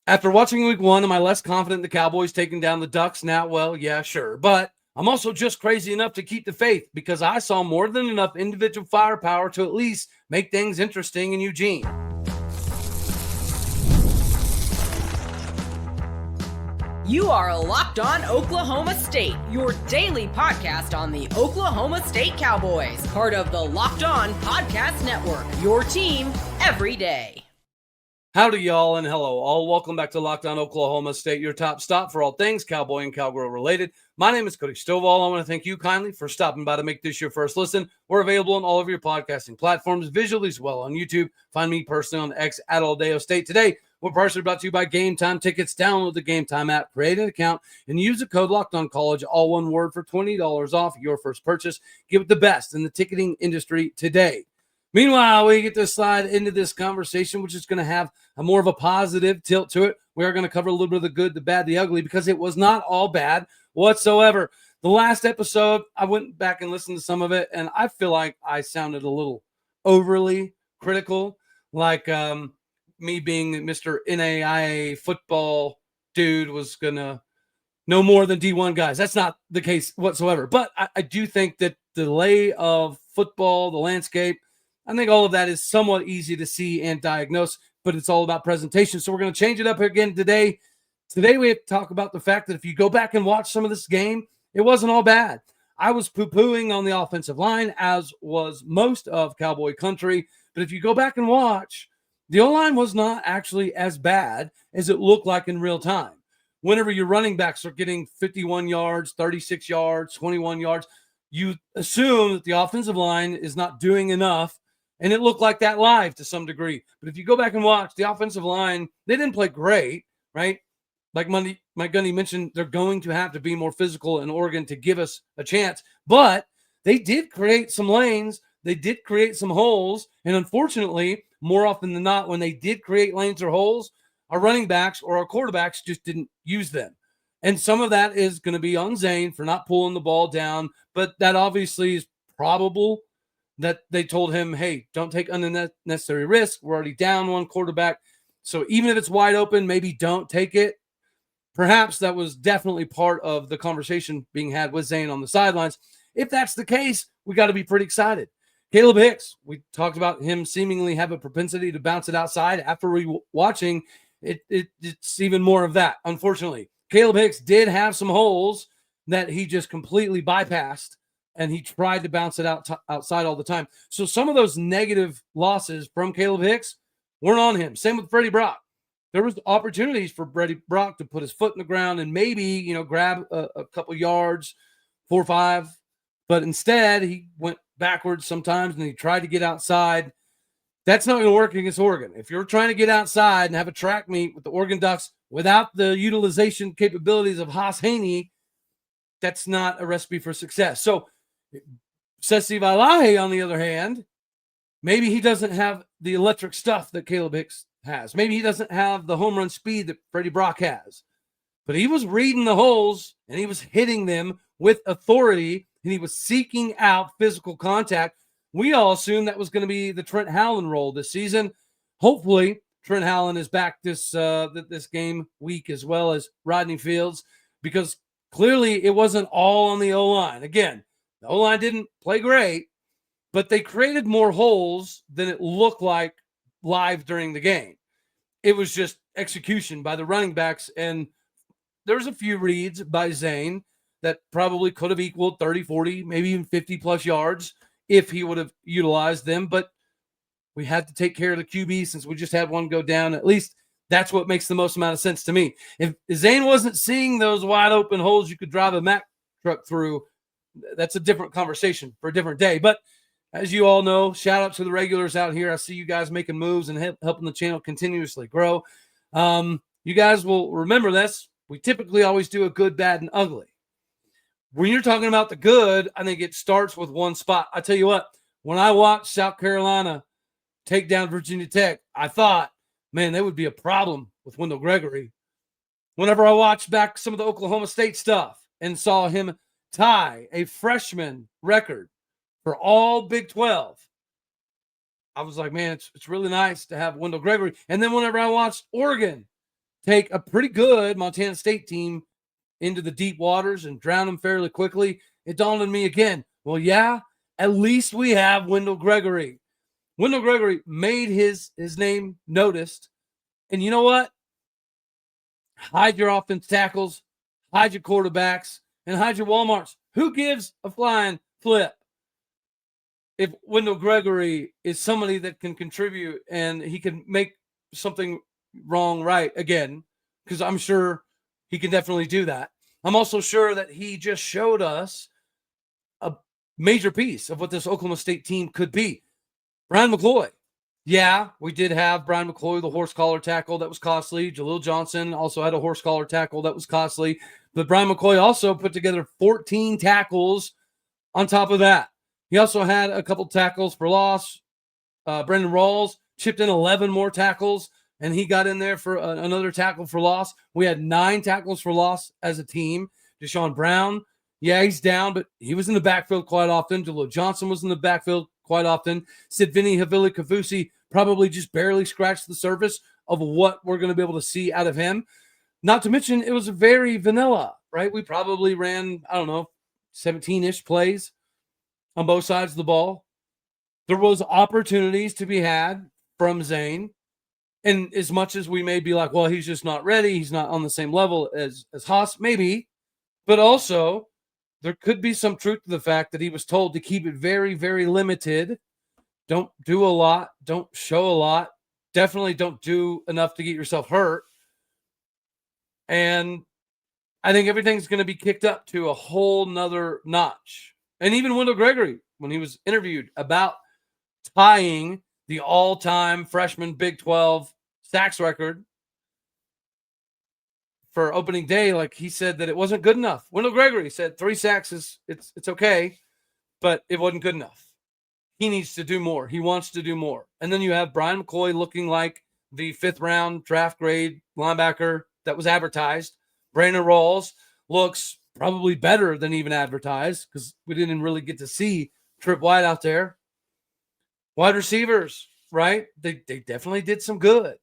After watching week one, am I less confident in the Cowboys taking down the Ducks now? Well, yeah, sure. But I'm also just crazy enough to keep the faith because I saw more than enough individual firepower to at least make things interesting in Eugene. You are Locked On Oklahoma State, your daily podcast on the Oklahoma State Cowboys, part of the Locked On Podcast Network, your team every day. Howdy, y'all, and hello all. Welcome back to Locked On Oklahoma State, your top stop for all things Cowboy and Cowgirl related. My name is Cody Stovall. I want to thank you kindly for stopping by to make this your first listen. We're available on all of your podcasting platforms, visually as well on YouTube. Find me personally on X at Aldeo State. Today, we're partially brought to you by Game Time Tickets. Download the Game Time app, create an account, and use the code LOCKEDONCollege, all one word, for $20 off your first purchase. Give it the best in the ticketing industry today. Meanwhile, we get to slide into this conversation, which is going to have a more of a positive tilt to it. We are going to cover a little bit of the good, the bad, the ugly, because it was not all bad whatsoever. The last episode, I went back and listened to some of it, and I feel like I sounded a little overly critical, like me being Mr. NAIA football dude was going to know more than D1 guys. That's not the case whatsoever. But I do think that the lay of football, the landscape, I think all of that is somewhat easy to see and diagnose, but it's all about presentation. So we're going to change it up again today. Today we have to talk about the fact that if you go back and watch some of this game, it wasn't all bad. I was poo-pooing on the offensive line, as was most of Cowboy country. But if you go back and watch, the O-line was not actually as bad as it looked like in real time. Whenever your running backs are getting 51 yards, 36 yards, 21 yards, you assume that the offensive line is not doing enough. And it looked like that live to some degree. But if you go back and watch the offensive line, they didn't play great, right? Like Mike Gundy mentioned, they're going to have to be more physical in Oregon to give us a chance. But they did create some lanes. They did create some holes. And unfortunately, more often than not, when they did create lanes or holes, our running backs or our quarterbacks just didn't use them. And some of that is going to be on Zane for not pulling the ball down. But that obviously is probable that they told him, hey, don't take unnecessary risk. We're already down one quarterback. So even if it's wide open, maybe don't take it. Perhaps that was definitely part of the conversation being had with Zane on the sidelines. If that's the case, we got to be pretty excited. Caleb Hicks, we talked about him seemingly have a propensity to bounce it outside. After watching, it's even more of that, unfortunately. Caleb Hicks did have some holes that he just completely bypassed, and he tried to bounce it outside all the time. So some of those negative losses from Caleb Hicks weren't on him. Same with Freddie Brock. There was opportunities for Freddie Brock to put his foot in the ground and maybe, grab a couple yards, 4 or 5. But instead, he went backwards sometimes, and he tried to get outside. That's not going to work against Oregon. If you're trying to get outside and have a track meet with the Oregon Ducks without the utilization capabilities of Haas Haney, that's not a recipe for success. So, Sesi Valahe, on the other hand, maybe he doesn't have the electric stuff that Caleb Hicks has. Maybe he doesn't have the home run speed that Freddie Brock has. But he was reading the holes, and he was hitting them with authority, and he was seeking out physical contact. We all assumed that was going to be the Trent Howland role this season. Hopefully, Trent Howland is back this game week, as well as Rodney Fields, because clearly it wasn't all on the O-line. Again, the O-line didn't play great, but they created more holes than it looked like live during the game. It was just execution by the running backs, and there's a few reads by Zane that probably could have equaled 30, 40, maybe even 50-plus yards if he would have utilized them, but we had to take care of the QB since we just had one go down. At least that's what makes the most amount of sense to me. If Zane wasn't seeing those wide open holes you could drive a Mack truck through, that's a different conversation for a different day. But as you all know, shout out to the regulars out here. I see you guys making moves and helping the channel continuously grow. You guys will remember this. We typically always do a good, bad, and ugly. When you're talking about the good, I think it starts with one spot. I tell you what, when I watched South Carolina take down Virginia Tech, I thought, man, that would be a problem with Wendell Gregory. Whenever I watched back some of the Oklahoma State stuff and saw him tie a freshman record for all Big 12, I was like, man, it's really nice to have Wendell Gregory. And then whenever I watched Oregon take a pretty good Montana State team into the deep waters and drown them fairly quickly, it dawned on me again, well, yeah, at least we have Wendell Gregory. Wendell Gregory made his name noticed. And you know what? Hide your offense tackles, hide your quarterbacks, and hide your Walmarts. Who gives a flying flip if Wendell Gregory is somebody that can contribute and he can make something wrong right again? Because I'm sure he can definitely do that. I'm also sure that he just showed us a major piece of what this Oklahoma State team could be. Bryan McCoy. Yeah, we did have Bryan McCoy, the horse collar tackle that was costly. Jaleel Johnson also had a horse collar tackle that was costly. But Bryan McCoy also put together 14 tackles on top of that. He also had a couple tackles for loss. Brandon Rawls chipped in 11 more tackles, and he got in there for another tackle for loss. We had 9 tackles for loss as a team. Deshaun Brown, yeah, he's down, but he was in the backfield quite often. Jaleel Johnson was in the backfield quite often. Sidvini Havili-Kavusi probably just barely scratched the surface of what we're going to be able to see out of him. Not to mention, it was very vanilla, right? We probably ran, 17-ish plays on both sides of the ball. There was opportunities to be had from Zane. And as much as we may be like, well, he's just not ready, he's not on the same level as Haas, maybe. But also, there could be some truth to the fact that he was told to keep it very, very limited. Don't do a lot. Don't show a lot. Definitely don't do enough to get yourself hurt. And I think everything's going to be kicked up to a whole nother notch. And even Wendell Gregory, when he was interviewed about tying the all-time freshman Big 12 sacks record for opening day, like he said that it wasn't good enough. Wendell Gregory said 3 sacks it's okay, but it wasn't good enough. He needs to do more. He wants to do more. And then you have Bryan McCoy looking like the 5th round draft grade linebacker that was advertised. Brandon Rawls looks probably better than even advertised because we didn't really get to see Trip White out there. Wide receivers, right? They definitely did some good.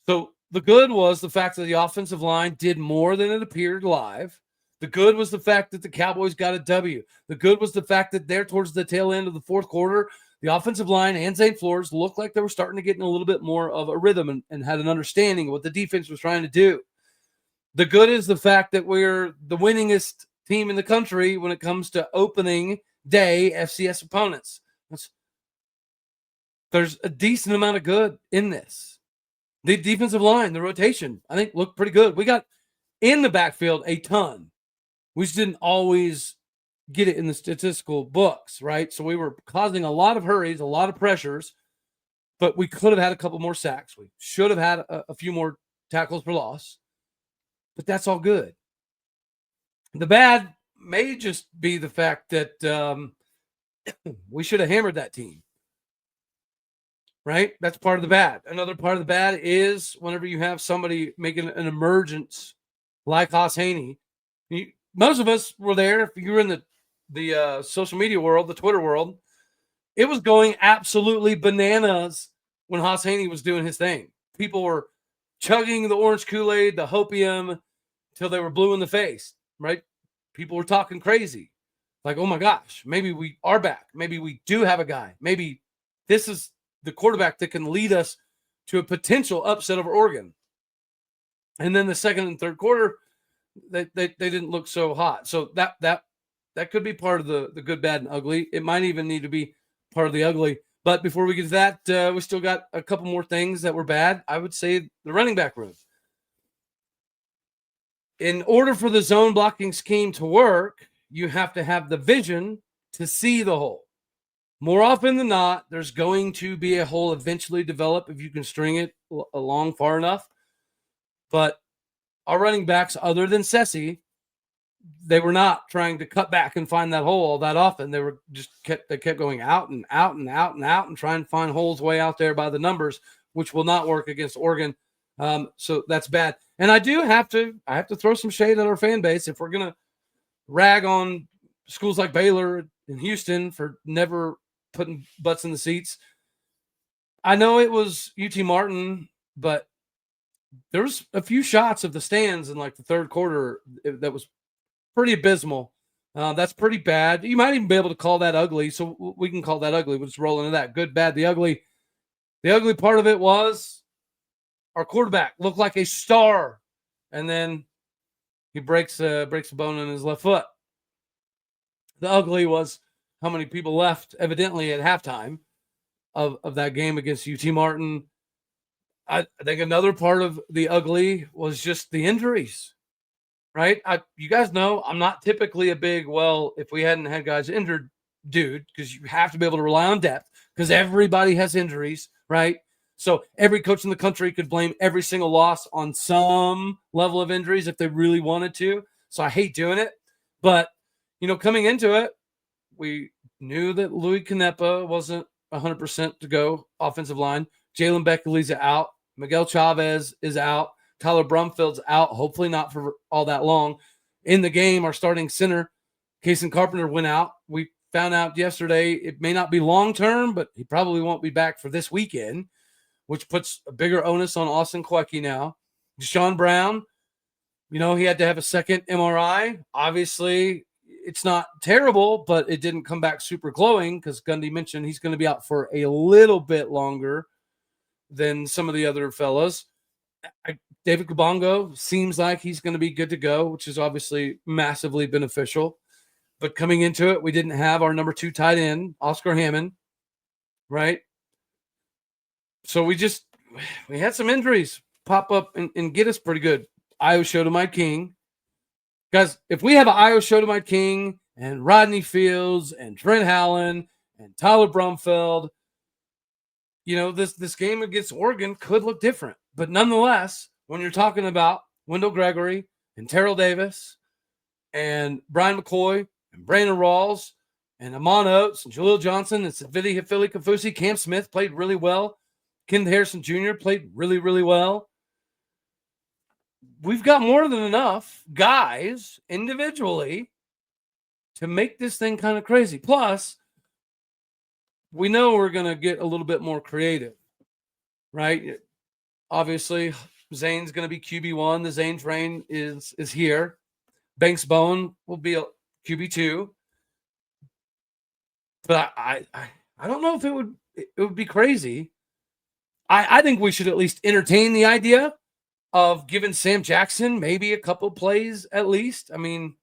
So the good was the fact that the offensive line did more than it appeared live. The good was the fact that the Cowboys got a W. The good was the fact that there towards the tail end of the fourth quarter, the offensive line and Zane Flores looked like they were starting to get in a little bit more of a rhythm and had an understanding of what the defense was trying to do. The good is the fact that we're the winningest team in the country when it comes to opening day FCS opponents. There's a decent amount of good in this. The defensive line, the rotation, I think looked pretty good. We got in the backfield a ton. We just didn't always get it in the statistical books, right? So we were causing a lot of hurries, a lot of pressures, but we could have had a couple more sacks. We should have had a few more tackles for loss, but that's all good. The bad may just be the fact that we should have hammered that team, right? That's part of the bad. Another part of the bad is whenever you have somebody making an emergence like Haas Haney, most of us were there. If you were in the social media world, the Twitter world, it was going absolutely bananas when Haas Haney was doing his thing. People were chugging the orange Kool-Aid, the hopium, till they were blue in the face, right? People were talking crazy. Like, oh my gosh, maybe we are back. Maybe we do have a guy. Maybe this is the quarterback that can lead us to a potential upset over Oregon. And then the second and third quarter, they didn't look so hot. So that could be part of the good, bad, and ugly. It might even need to be part of the ugly. But before we get to that, we still got a couple more things that were bad. I would say the running back room. In order for the zone blocking scheme to work, you have to have the vision to see the hole. More often than not, there's going to be a hole eventually develop if you can string it along far enough. But our running backs, other than Sessi, they were not trying to cut back and find that hole all that often. They were just kept going out and out and out and out and trying to find holes way out there by the numbers, which will not work against Oregon. So that's bad. And I have to throw some shade at our fan base if we're gonna rag on schools like Baylor and Houston for never putting butts in the seats. I know it was UT Martin, but there's a few shots of the stands in like the third quarter that was pretty abysmal. That's pretty bad. You might even be able to call that ugly. So we can call that ugly. We'll just roll into that. Good, bad, the ugly. The ugly part of it was our quarterback looked like a star. And then he breaks a bone in his left foot. The ugly was how many people left evidently at halftime of that game against UT Martin. I think another part of the ugly was just the injuries, right? You guys know I'm not typically a big, if we hadn't had guys injured, dude, because you have to be able to rely on depth because everybody has injuries, right? So every coach in the country could blame every single loss on some level of injuries if they really wanted to. So I hate doing it. But, coming into it, we knew that Louis Canepa wasn't 100% to go offensive line. Jalen Beckley's out. Miguel Chavez is out. Tyler Brumfield's out, hopefully not for all that long. In the game, our starting center, Kason Carpenter, went out. We found out yesterday it may not be long-term, but he probably won't be back for this weekend, which puts a bigger onus on Austin Kweke now. Deshaun Brown, he had to have a second MRI. Obviously, it's not terrible, but it didn't come back super glowing because Gundy mentioned he's going to be out for a little bit longer than some of the other fellas. David Kabongo seems like he's going to be good to go, which is obviously massively beneficial. But coming into it, we didn't have our number 2 tight end, Oscar Hammond, right? So we had some injuries pop up and get us pretty good. Io Shotomite King. Guys, if we have an Io Shotomite King and Rodney Fields and Trent Howland and Tyler Brumfield, this game against Oregon could look different. But nonetheless, when you're talking about Wendell Gregory and Terrell Davis and Bryan McCoy and Brandon Rawls and Amon Oates and Jaleel Johnson and Savidi Hafili Kafusi, Cam Smith played really well. Ken Harrison Jr. played really, really well. We've got more than enough guys individually to make this thing kind of crazy. Plus, we know we're going to get a little bit more creative, right? Obviously, Zane's going to be QB1. The Zane train is here. Banks Bowen will be a QB2. But I don't know if it would be crazy. I think we should at least entertain the idea of giving Sam Jackson maybe a couple plays at least. I mean,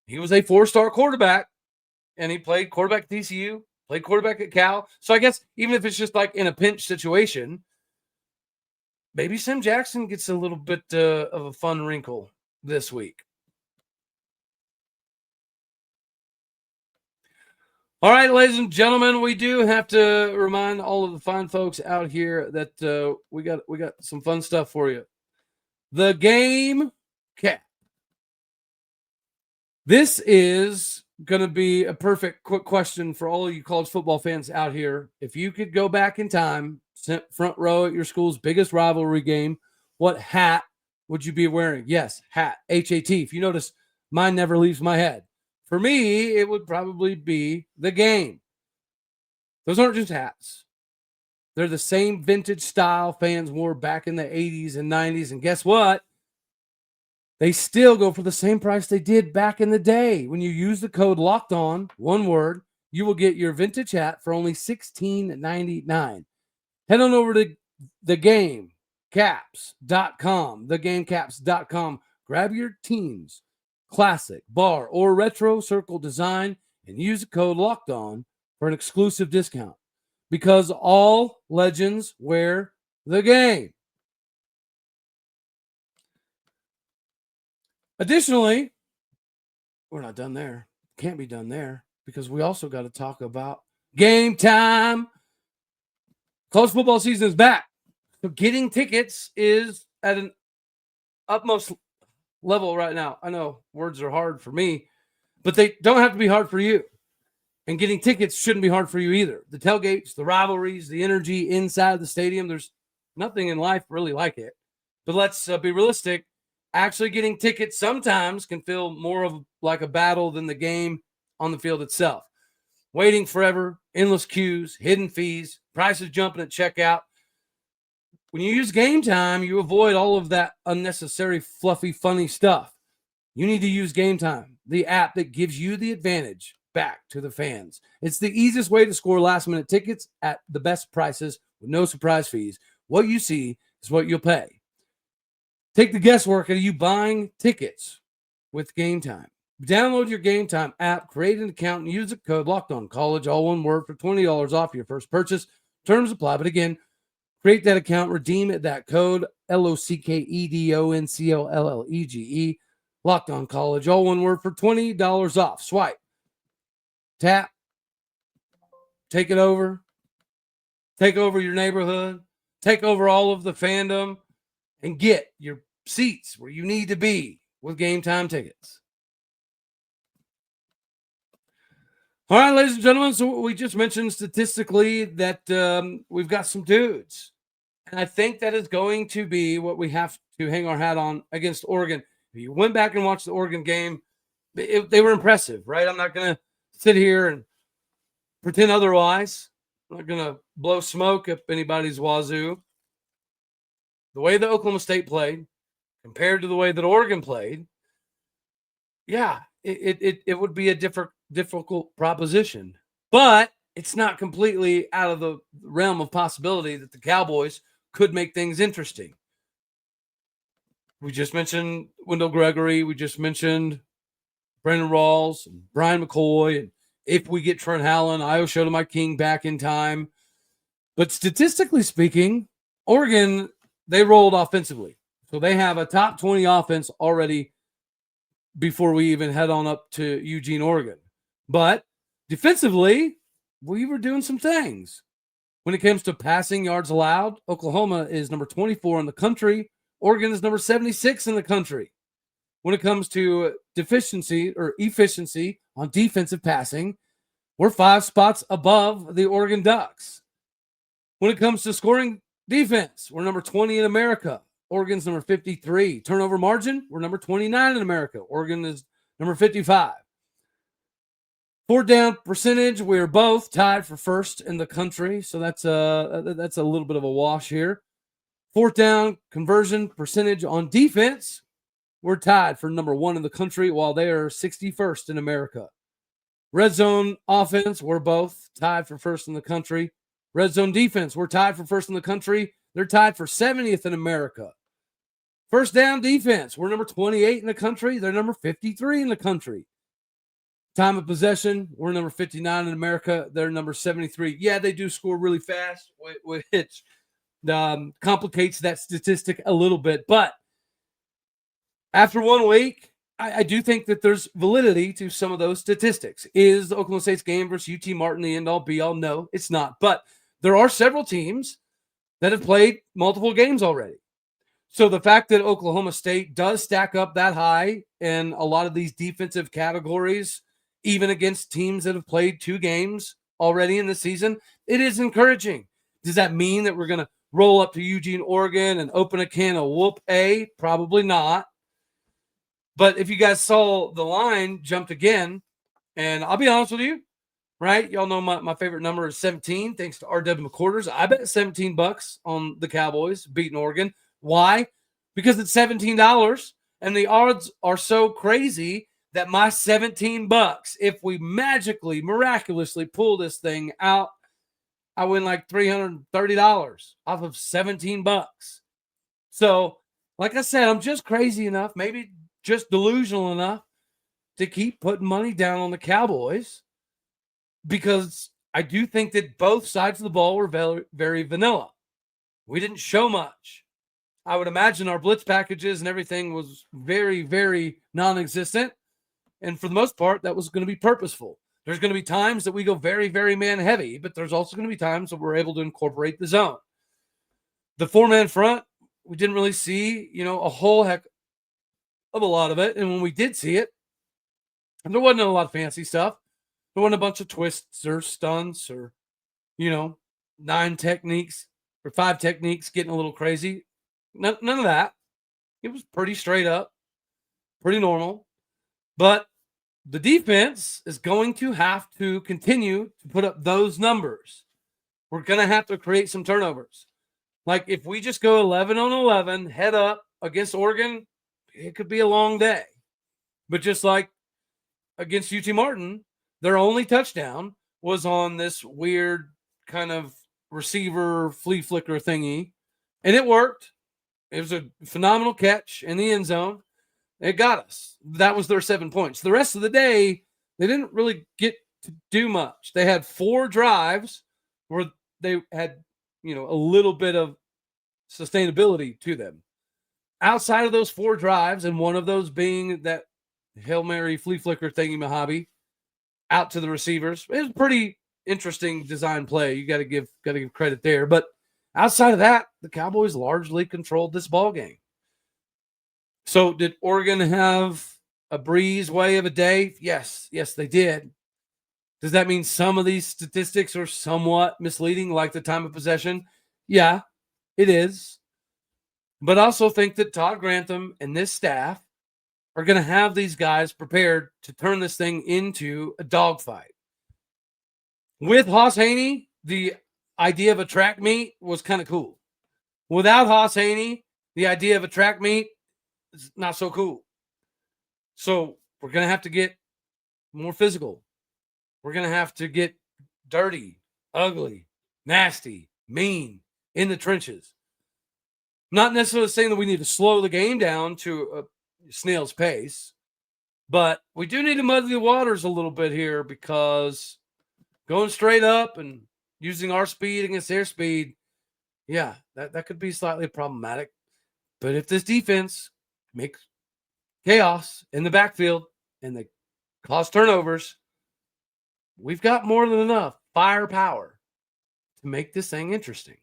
he was a 4-star quarterback, and he played quarterback at TCU, played quarterback at Cal. So I guess even if it's just like in a pinch situation, maybe Sam Jackson gets a little bit of a fun wrinkle this week. All right, ladies and gentlemen, we do have to remind all of the fine folks out here that we got some fun stuff for you. The game cap. This is going to be a perfect quick question for all of you college football fans out here. If you could go back in time, sit front row at your school's biggest rivalry game, what hat would you be wearing? Yes, hat, H-A-T. If you notice, mine never leaves my head. For me, it would probably be the game. Those aren't just hats. They're the same vintage style fans wore back in the 80s and 90s. And guess what? They still go for the same price they did back in the day. When you use the code LOCKEDON, one word, you will get your vintage hat for only $16.99. Head on over to thegamecaps.com, thegamecaps.com. Grab your team's classic, bar, or retro circle design and use the code LOCKEDON for an exclusive discount. Because all legends wear the game. Additionally, we're not done there. Can't be done there because we also got to talk about game time. College football season is back. So getting tickets is at an utmost level right now. I know words are hard for me, but they don't have to be hard for you. And getting tickets shouldn't be hard for you either. The tailgates, the rivalries, the energy inside the stadium, there's nothing in life really like it. But let's be realistic. Actually getting tickets sometimes can feel more of like a battle than the game on the field itself. Waiting forever, endless queues, hidden fees, prices jumping at checkout. when you use Game Time, you avoid all of that unnecessary, fluffy, funny stuff. You need to use Game Time, the app that gives you the advantage back to the fans. It's the easiest way to score last-minute tickets at the best prices with no surprise fees. What you see is what you'll pay. Take the guesswork out of you buying tickets with Game Time. Download your Game Time app, create an account, and use the code LOCKEDONCollege, all one word, for $20 off your first purchase. Terms apply. But again, create that account, redeem that code, LOCKEDONCOLLEGE, Locked On College, all one word, for $20 off. Swipe, tap, take it over, take over your neighborhood, take over all of the fandom, and get your seats where you need to be with Game Time tickets. All right, ladies and gentlemen, so we just mentioned statistically that we've got some dudes. And I think that is going to be what we have to hang our hat on against Oregon. If you went back and watched the Oregon game, they were impressive, right? I'm not going to sit here and pretend otherwise. I'm not going to blow smoke up anybody's wazoo. The way that Oklahoma State played compared to the way that Oregon played, yeah, it would be a difficult proposition. But it's not completely out of the realm of possibility that the Cowboys could make things interesting. We just mentioned Wendell Gregory. We just mentioned Brandon Rawls and Bryan McCoy. And if we get Trent Hallen, I owe show to my king back in time. But statistically speaking, Oregon, they rolled offensively. So they have a top 20 offense already before we even head on up to Eugene, Oregon. But defensively, we were doing some things. When it comes to passing yards allowed, Oklahoma is number 24 in the country. Oregon is number 76 in the country. When it comes to efficiency on defensive passing, we're 5 spots above the Oregon Ducks. When it comes to scoring defense, we're number 20 in America. Oregon's number 53. Turnover margin, we're number 29 in America. Oregon is number 55. 4th down percentage, we're both tied for first in the country. So that's a little bit of a wash here. 4th down conversion percentage on defense, we're tied for number 1 in the country, while they are 61st in America. Red zone offense, we're both tied for first in the country. Red zone defense, we're tied for first in the country. They're tied for 70th in America. First down defense, we're number 28 in the country. They're number 53 in the country. Time of possession, we're number 59 in America. They're number 73. Yeah, they do score really fast, which complicates that statistic a little bit. But after 1 week, I do think that there's validity to some of those statistics. Is the Oklahoma State's game versus UT Martin the end-all, be-all? No, it's not. But there are several teams that have played multiple games already. So the fact that Oklahoma State does stack up that high in a lot of these defensive categories, even against teams that have played 2 games already in the season, it is encouraging. Does that mean that we're going to roll up to Eugene, Oregon and open a can of whoop-A? Probably not. But if you guys saw the line jumped again, and I'll be honest with you, right? Y'all know my favorite number is 17, thanks to R.W. McQuarters. I bet $17 on the Cowboys beating Oregon. Why? Because it's $17, and the odds are so crazy that my $17, if we magically, miraculously pull this thing out, I win like $330 off of $17. So, like I said, I'm just crazy enough, maybe just delusional enough to keep putting money down on the Cowboys, because I do think that both sides of the ball were very, very vanilla. We didn't show much. I would imagine our blitz packages and everything was very, very non-existent. And for the most part, that was going to be purposeful. There's going to be times that we go very, very man heavy, but there's also going to be times that we're able to incorporate the zone. The 4-man front, we didn't really see, a whole heck of a lot of it. And when we did see it, and there wasn't a lot of fancy stuff. There wasn't a bunch of twists or stunts or, 9 techniques or 5 techniques getting a little crazy. None of that. It was pretty straight up, pretty normal. But the defense is going to have to continue to put up those numbers. We're going to have to create some turnovers. Like, if we just go 11-11, head up against Oregon, it could be a long day. But just like against UT Martin, their only touchdown was on this weird kind of receiver flea flicker thingy, and it worked. It was a phenomenal catch in the end zone. It got us. That was their 7 points. The rest of the day, they didn't really get to do much. They had 4 drives where they had, a little bit of sustainability to them. Outside of those 4 drives, and one of those being that Hail Mary flea flicker thingy-mahobby out to the receivers, it was a pretty interesting design play. You got to give credit there. But outside of that, the Cowboys largely controlled this ball game. So did Oregon have a breeze way of a day? Yes, they did. Does that mean some of these statistics are somewhat misleading, like the time of possession? Yeah, it is. But I also think that Todd Grantham and this staff are going to have these guys prepared to turn this thing into a dogfight. With Hoss Haney, the idea of a track meet was kind of cool. Without Hoss Haney, the idea of a track meet is not so cool. So we're going to have to get more physical. We're going to have to get dirty, ugly, nasty, mean in the trenches. Not necessarily saying that we need to slow the game down to a snail's pace, but we do need to muddy the waters a little bit here, because going straight up and using our speed against their speed, yeah, that could be slightly problematic. But if this defense makes chaos in the backfield and they cause turnovers, we've got more than enough firepower to make this thing interesting.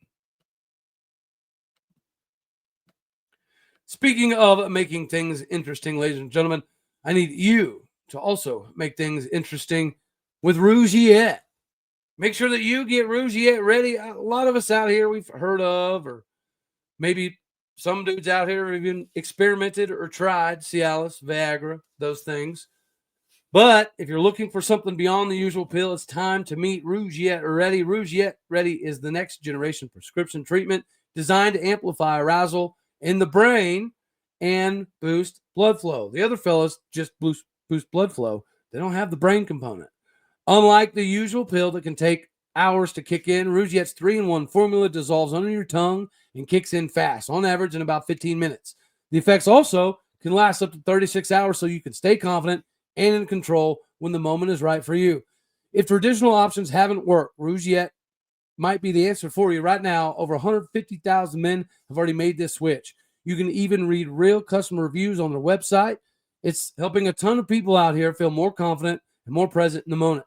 Speaking of making things interesting, ladies and gentlemen, I need you to also make things interesting with Rougiette. Make sure that you get Rougiette ready. A lot of us out here we've heard of, or maybe some dudes out here have even experimented or tried Cialis, Viagra, those things. But if you're looking for something beyond the usual pill, it's time to meet Rougiette Ready. Rougiette Ready is the next generation prescription treatment designed to amplify arousal in the brain and boost blood flow. The other fellas just boost blood flow. They don't have the brain component. Unlike the usual pill that can take hours to kick in, Rougiette's 3-in-1 formula dissolves under your tongue and kicks in fast, on average in about 15 minutes. The effects also can last up to 36 hours, so you can stay confident and in control when the moment is right for you. If traditional options haven't worked, Rougiette might be the answer for you. Right now, over 150,000 men have already made this switch. You can even read real customer reviews on their website. It's helping a ton of people out here feel more confident and more present in the moment.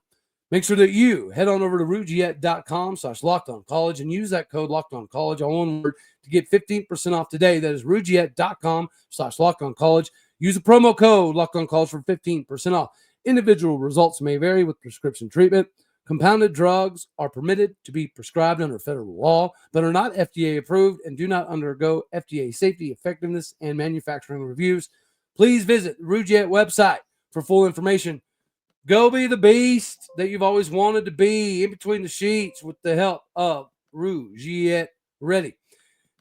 Make sure that you head on over to Rougiette.com/LockedOnCollege and use that code LockedOnCollege, all one word, to get 15% off today. That is Rougiette.com/LockedOnCollege. Use the promo code LockedOnCollege for 15% off. Individual results may vary with prescription treatment. Compounded drugs are permitted to be prescribed under federal law, but are not FDA approved and do not undergo FDA safety, effectiveness, and manufacturing reviews. Please visit the Rougiette website for full information. Go be the beast that you've always wanted to be in between the sheets with the help of Rougiette Ready.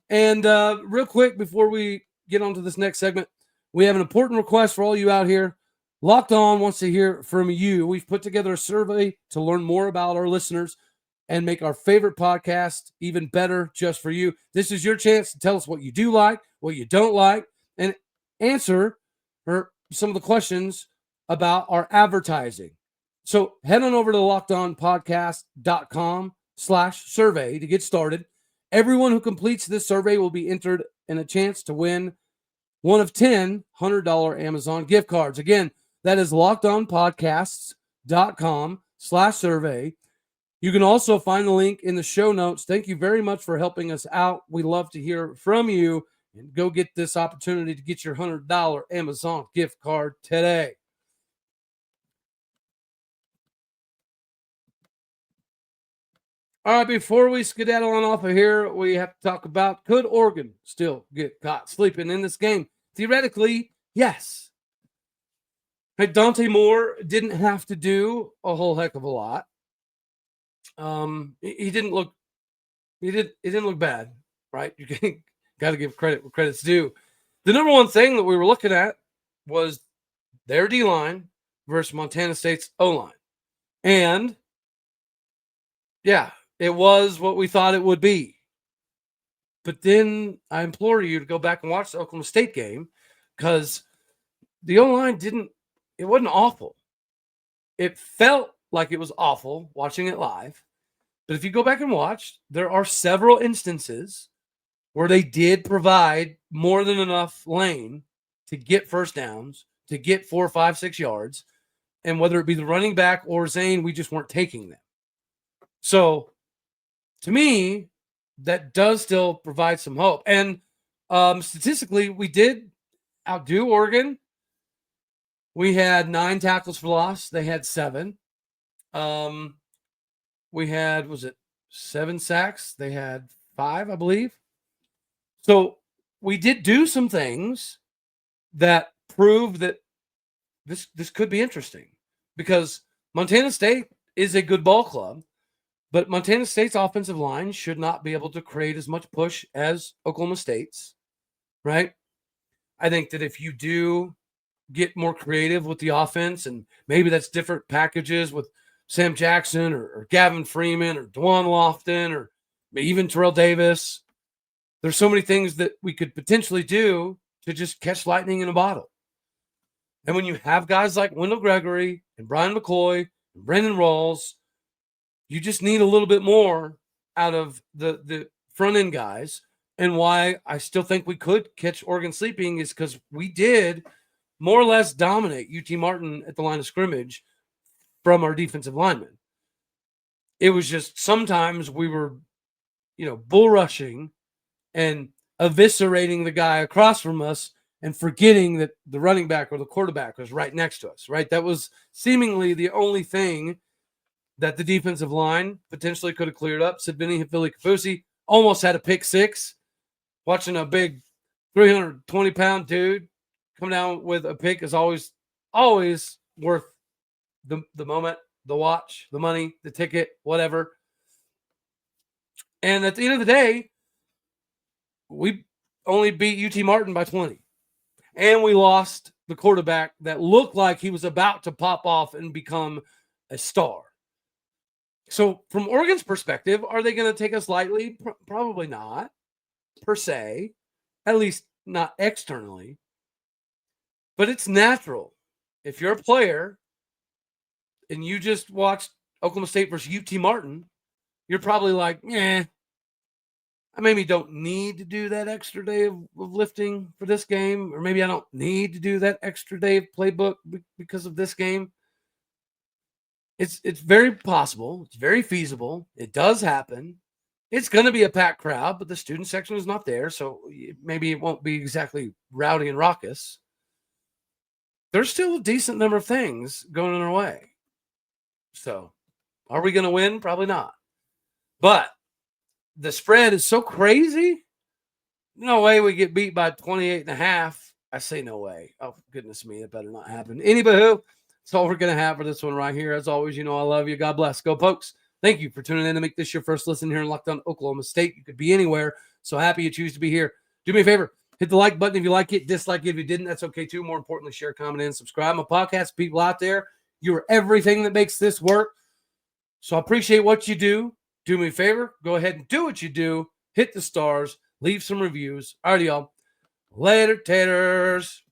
And real quick, before we get on to this next segment, we have an important request for all you out here. Locked On wants to hear from you. We've put together a survey to learn more about our listeners and make our favorite podcast even better just for you. This is your chance to tell us what you do like, what you don't like, and answer some of the questions about our advertising. So head on over to LockedOnPodcast.com/survey to get started. Everyone who completes this survey will be entered in a chance to win one of 10 $100 Amazon gift cards. Again, that is LockedOnPodcasts.com/survey. You can also find the link in the show notes. Thank you very much for helping us out. We love to hear from you, and go get this opportunity to get your $100 Amazon gift card today. All right, before we skedaddle on off of here, we have to talk about, could Oregon still get caught sleeping in this game? Theoretically, yes. Hey, Dante Moore didn't have to do a whole heck of a lot. He didn't look bad. right? You got to give credit where credit's due. The number one thing that we were looking at was their D-line versus Montana State's O-line. And, yeah, it was what we thought it would be. But then I implore you to go back and watch the Oklahoma State game because the O-line it wasn't awful. It felt like it was awful watching it live. But if you go back and watch, there are several instances where they did provide more than enough lane to get first downs, to get 4, 5, 6 yards. And whether it be the running back or Zane, we just weren't taking them. So, to me, that does still provide some hope. And statistically, we did outdo Oregon. We had 9 tackles for loss. They had 7. We had, 7 sacks? They had 5, I believe. So we did do some things that prove that this could be interesting because Montana State is a good ball club, but Montana State's offensive line should not be able to create as much push as Oklahoma State's, right? I think that if you do get more creative with the offense, and maybe that's different packages with Sam Jackson or Gavin Freeman or Dwan Lofton or even Terrell Davis, there's so many things that we could potentially do to just catch lightning in a bottle. And when you have guys like Wendell Gregory and Bryan McCoy and Brandon Rawls, you just need a little bit more out of the front end guys. And why I still think we could catch Oregon sleeping is because we did more or less dominate UT Martin at the line of scrimmage from our defensive linemen. It was just sometimes we were, bull rushing and eviscerating the guy across from us and forgetting that the running back or the quarterback was right next to us, right? That was seemingly the only thing that the defensive line potentially could have cleared up. Sidney Kafusi almost had a pick 6. Watching a big 320-pound dude come down with a pick is always worth the moment, the watch, the money, the ticket, whatever. And at the end of the day, we only beat UT Martin by 20. And we lost the quarterback that looked like he was about to pop off and become a star. So from Oregon's perspective, are they going to take us lightly? Probably not, per se, at least not externally. But it's natural. If you're a player and you just watched Oklahoma State versus UT Martin, you're probably like, I maybe don't need to do that extra day of lifting for this game, or maybe I don't need to do that extra day of playbook because of this game. It's very possible. It's very feasible. It does happen. It's going to be a packed crowd, but the student section is not there, so maybe it won't be exactly rowdy and raucous. There's still a decent number of things going in our way. So, are we going to win? Probably not. But the spread is so crazy. No way we get beat by 28.5. I say no way. Oh, goodness me. That better not happen. Anywho, that's all we're going to have for this one right here. As always, I love you. God bless. Go Pokes. Thank you for tuning in to make this your first listen here in Lockdown Oklahoma State. You could be anywhere. So happy you choose to be here. Do me a favor. Hit the like button if you like it. Dislike it if you didn't. That's okay too. More importantly, share, comment, and subscribe. My podcast people out there. You're everything that makes this work. So I appreciate what you do. Do me a favor. Go ahead and do what you do. Hit the stars. Leave some reviews. All right, y'all. Later, taters.